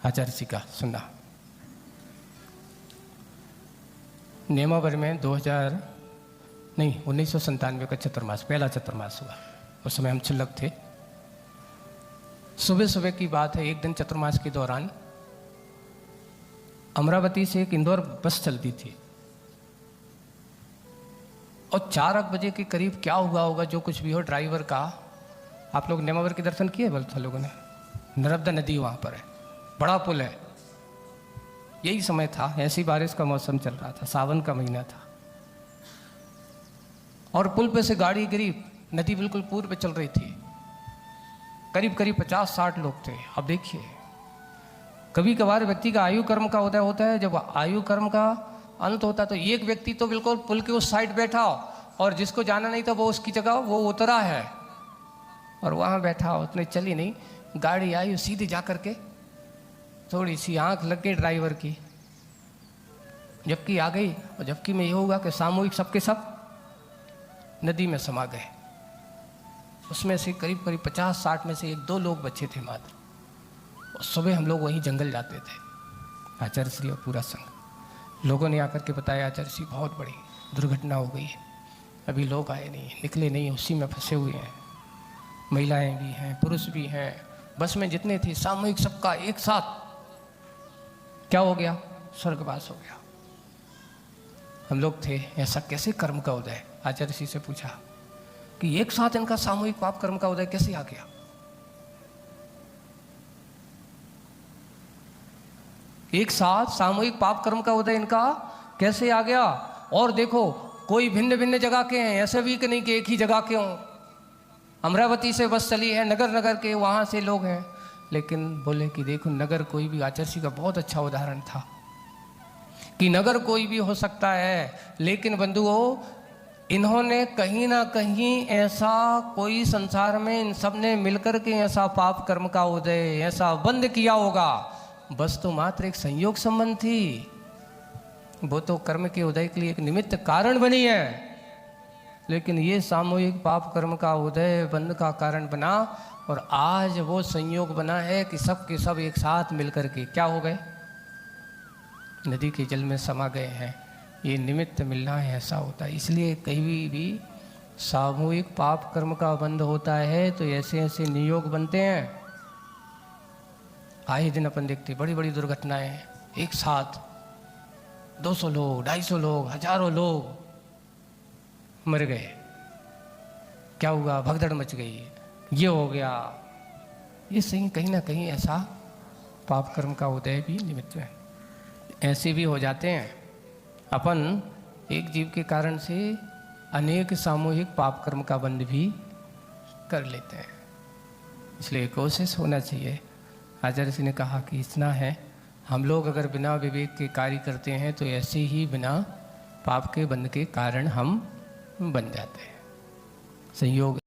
आचार्य जी का सुनना। नेमावर में 1997 का चतुर्मास, पहला चतुर्मास हुआ। उस समय हम क्षुल्लक थे। सुबह सुबह की बात है, एक दिन चतुर्मास के दौरान अमरावती से एक इंदौर बस चलती थी और 4 बजे के करीब क्या हुआ होगा, जो कुछ भी हो, ड्राइवर का, आप लोग नेमावर के दर्शन किए बोलते लोगों ने? नर्मदा नदी वहाँ पर है, बड़ा पुल है। यही समय था, ऐसी बारिश का मौसम चल रहा था, सावन का महीना था और पुल पे से गाड़ी गिरी। नदी बिल्कुल पूर्व पे चल रही थी। करीब करीब 50-60 लोग थे। अब देखिए, कभी कभार व्यक्ति का आयु कर्म का उदय होता है। जब आयु कर्म का अंत होता है तो एक व्यक्ति तो बिल्कुल पुल के उस साइड बैठा और जिसको जाना नहीं था वो उसकी जगह वो उतरा है और वहाँ बैठा, उसने चली नहीं। गाड़ी आई, सीधी जा करके थोड़ी सी आंख लग गई ड्राइवर की, जबकि आ गई। और जबकि में ये हुआ कि सामूहिक सबके सब नदी में समा गए। उसमें से करीब करीब 50-60 में से 1-2 लोग बचे थे मात्र। और सुबह हम लोग वहीं जंगल जाते थे, आचार्य श्री और पूरा संघ। लोगों ने आकर के बताया, आचार्य श्री बहुत बड़ी दुर्घटना हो गई है, अभी लोग आए नहीं, निकले नहीं, उसी में फंसे हुए हैं। महिलाएं भी हैं, पुरुष भी हैं, बस में जितने थे सामूहिक सबका एक साथ क्या हो गया, स्वर्गवास हो गया। हम लोग थे, ऐसा कैसे कर्म का उदय? आचार्य श्री से पूछा कि एक साथ इनका सामूहिक पाप कर्म का उदय कैसे आ गया? एक साथ सामूहिक पाप कर्म का उदय इनका कैसे आ गया? और देखो, कोई भिन्न भिन्न जगह के हैं, ऐसे भी कि नहीं कि एक ही जगह के हों। अमरावती से बस चली है, नगर नगर के वहाँ से लोग हैं। लेकिन बोले कि देखो, नगर कोई भी, आचार्य जी का बहुत अच्छा उदाहरण था कि नगर कोई भी हो सकता है, लेकिन बंधुओं, इन्होंने कहीं ना कहीं ऐसा कोई संसार में इन सब ने मिलकर के ऐसा पाप कर्म का उदय, ऐसा बंद किया होगा। बस तो मात्र एक संयोग संबंध थी, वो तो कर्म के उदय के लिए एक निमित्त कारण बनी है। लेकिन ये सामूहिक पाप कर्म का उदय बंद का कारण बना और आज वो संयोग बना है कि सब के सब एक साथ मिलकर के क्या हो गए, नदी के जल में समा गए हैं। ये निमित्त मिलना है, ऐसा होता है। इसलिए कहीं भी सामूहिक पाप कर्म का बंध होता है तो ऐसे ऐसे नियोग बनते हैं। आए दिन अपन देखते बड़ी बड़ी दुर्घटनाएं, एक साथ 200 लोग, 250 लोग, हजारों लोग मर गए। क्या हुआ? भगदड़ मच गई, ये हो गया। ये सही कहीं ना कहीं ऐसा पाप कर्म का उदय भी निमित्त है। ऐसे भी हो जाते हैं, अपन एक जीव के कारण से अनेक सामूहिक पाप कर्म का बंध भी कर लेते हैं। इसलिए कोशिश होना चाहिए। आचार्य जी ने कहा कि इतना है, हम लोग अगर बिना विवेक के कार्य करते हैं तो ऐसे ही बिना पाप के बंध के कारण हम बन जाते हैं। संयोग